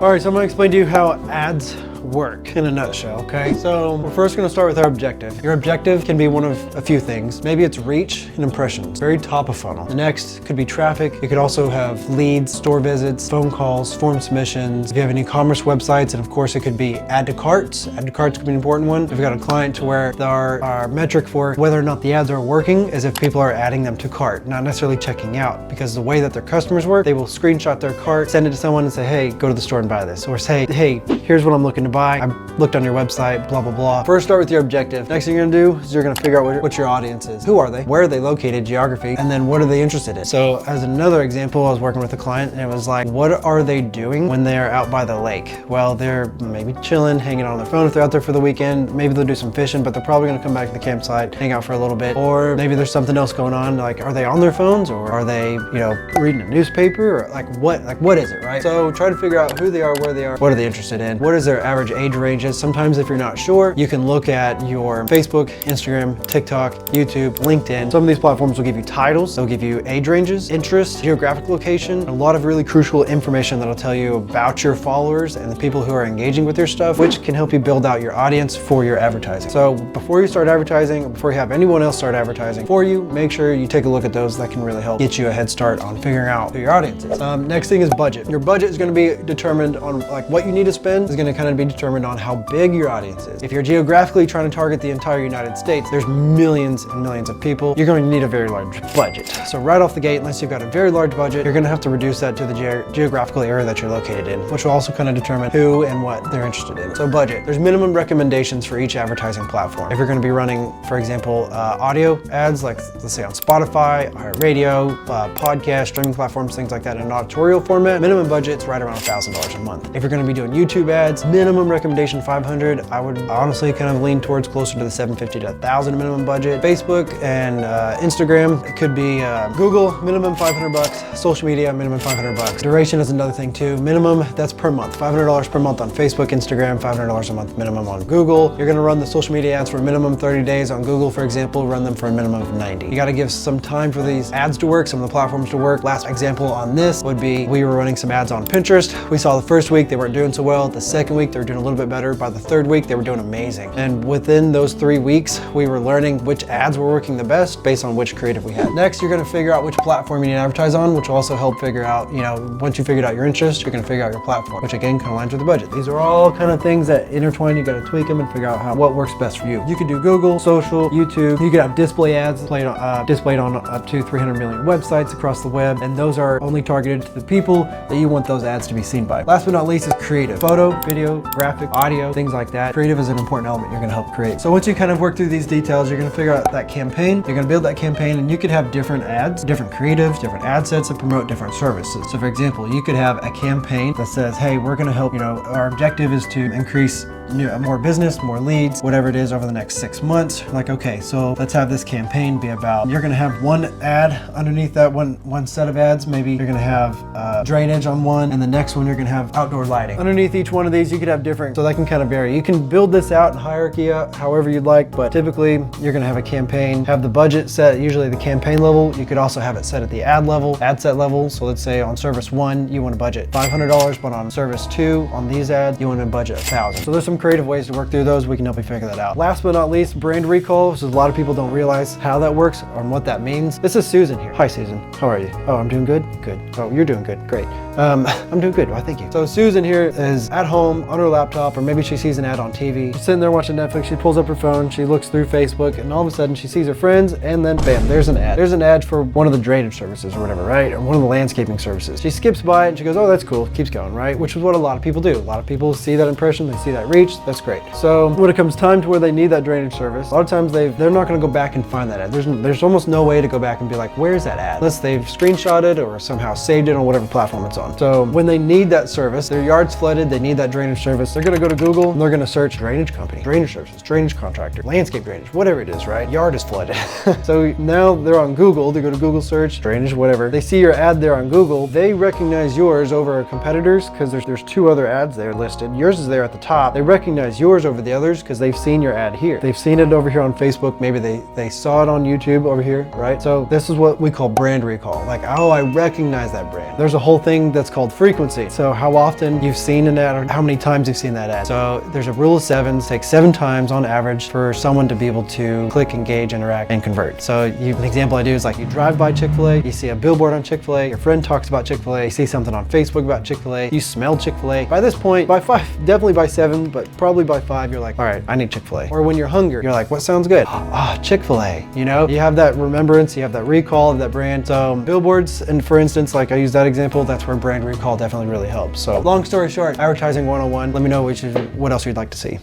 All right, so I'm gonna explain to you how ads work in a nutshell, okay? So we're first gonna start with our objective. Your objective can be one of a few things. Maybe it's reach and impressions, very top of funnel. The next could be traffic. You could also have leads, store visits, phone calls, form submissions. If you have any e-commerce websites, and of course it could be add to carts. Add to carts could be an important one. If you've got a client to where our metric for whether or not the ads are working is if people are adding them to cart, not necessarily checking out, because the way that their customers work, they will screenshot their cart, send it to someone and say, hey, go to the store and buy this. Or say, hey, here's what I'm looking to buy. I looked on your website, blah, blah, blah. First, start with your objective. Next thing you're gonna do is you're gonna figure out what your audience is. Who are they? Where are they located, geography, and then what are they interested in? So as another example, I was working with a client and it was like, what are they doing when they're out by the lake? Well, they're maybe chilling, hanging out on their phone if they're out there for the weekend. Maybe they'll do some fishing, but they're probably gonna come back to the campsite, hang out for a little bit. Or maybe there's something else going on. Like, are they on their phones or are they, reading a newspaper? Or like what is it, right? So try to figure out who they are, where they are, what are they interested in? What is their average age ranges? Sometimes if you're not sure, you can look at your Facebook, Instagram, TikTok, YouTube, LinkedIn. Some of these platforms will give you titles. They'll give you age ranges, interest, geographic location, a lot of really crucial information that'll tell you about your followers and the people who are engaging with your stuff, which can help you build out your audience for your advertising. So before you start advertising, or before you have anyone else start advertising for you, make sure you take a look at those. That can really help get you a head start on figuring out who your audience is. Next thing is budget. Your budget is going to be determined on what you need to spend is going to kind of be determined on how big your audience is. If you're geographically trying to target the entire United States, there's millions and millions of people. You're going to need a very large budget. So right off the gate, unless you've got a very large budget, you're going to have to reduce that to the geographical area that you're located in, which will also kind of determine who and what they're interested in. So budget. There's minimum recommendations for each advertising platform. If you're going to be running, for example, audio ads, like let's say on Spotify, iHeartRadio, podcast, streaming platforms, things like that in an auditorial format, minimum budget's right around $1,000 a month. If you're going to be doing YouTube ads, minimum recommendation $500. I would honestly kind of lean towards closer to the $750 to $1,000 minimum budget. Facebook and Instagram, it could be Google, minimum $500. Social media, minimum $500. Duration is another thing too. Minimum, that's per month. $500 per month on Facebook, Instagram, $500 a month minimum on Google. You're gonna run the social media ads for a minimum 30 days on Google, for example, run them for a minimum of 90. You gotta give some time for these ads to work, some of the platforms to work. Last example on this would be, we were running some ads on Pinterest. We saw the first week they weren't doing so well. The second week they were doing a little bit better. By the third week they were doing amazing. And within those 3 weeks, we were learning which ads were working the best based on which creative we had. Next, you're gonna figure out which platform you need to advertise on, which will also help figure out, once you figured out your interest, you're gonna figure out your platform, which again kind of aligns with the budget. These are all kind of things that intertwine. You gotta tweak them and figure out what works best for you. You could do Google, social, YouTube. You could have display ads displayed on up to 300 million websites across the web, and those are only targeted to the people that you want those ads to be seen by. Last but not least is creative. Photo, video, graphic, audio, things like that. Creative is an important element you're gonna help create. So once you kind of work through these details, you're gonna figure out that campaign. You're gonna build that campaign, and you could have different ads, different creatives, different ad sets that promote different services. So for example, you could have a campaign that says, hey, we're gonna help, our objective is to increase more business, more leads, whatever it is over the next 6 months. Like, okay, so let's have this campaign be about, you're gonna have one ad underneath that one set of ads. Maybe you're gonna have drainage on one, and the next one you're gonna have outdoor lighting. Underneath each one of these, you could have different, so that can kind of vary. You can build this out in hierarchy however you'd like, but typically you're gonna have a campaign, have the budget set, usually the campaign level. You could also have it set at the ad level, ad set level. So let's say on service 1, you want to budget $500, but on service 2, on these ads, you want to budget $1,000. So there's some creative ways to work through those. We can help you figure that out. Last but not least, brand recall. So a lot of people don't realize how that works or what that means. This is Susan here. Hi, Susan. How are you? Oh, I'm doing good. Good. Oh, you're doing good. Great. I'm doing good. Why, thank you. So Susan here is at home on her laptop, or maybe she sees an ad on TV. She's sitting there watching Netflix. She pulls up her phone. She looks through Facebook, and all of a sudden she sees her friends, and then bam, there's an ad. There's an ad for one of the drainage services or whatever, right? Or one of the landscaping services. She skips by it and she goes, oh, that's cool. Keeps going, right? Which is what a lot of people do. A lot of people see that impression, they see that reach. That's great. So when it comes time to where they need that drainage service, a lot of times they're not going to go back and find that ad. There's almost no way to go back and be like, where's that ad? Unless they've screenshotted or somehow saved it on whatever platform it's on. So when they need that service, their yard's flooded, they need that drainage service, they're going to go to Google and they're going to search drainage company, drainage services, drainage contractor, landscape drainage, whatever it is, right? Yard is flooded. So now they're on Google, they go to Google search, drainage, whatever. They see your ad there on Google, they recognize yours over competitors because there's 2 other ads there listed. Yours is there at the top. They recognize yours over the others because they've seen your ad here. They've seen it over here on Facebook. Maybe they saw it on YouTube over here, right? So this is what we call brand recall. Like, oh, I recognize that brand. There's a whole thing that's called frequency. So how often you've seen an ad or how many times you've seen that ad. So there's a rule of sevens. Takes 7 times on average for someone to be able to click, engage, interact, and convert. So an example I do is like you drive by Chick-fil-A, you see a billboard on Chick-fil-A, your friend talks about Chick-fil-A, you see something on Facebook about Chick-fil-A, you smell Chick-fil-A. By this point, by 5, definitely by 7, but probably by 5, you're like, all right, I need Chick-fil-A. Or when you're hungry, you're like, what sounds good? Ah, Chick-fil-A, you know? You have that remembrance, you have that recall of that brand. So billboards, and for instance, like I use that example, that's where brand recall definitely really helps. So long story short, advertising 101, let me know what else you'd like to see.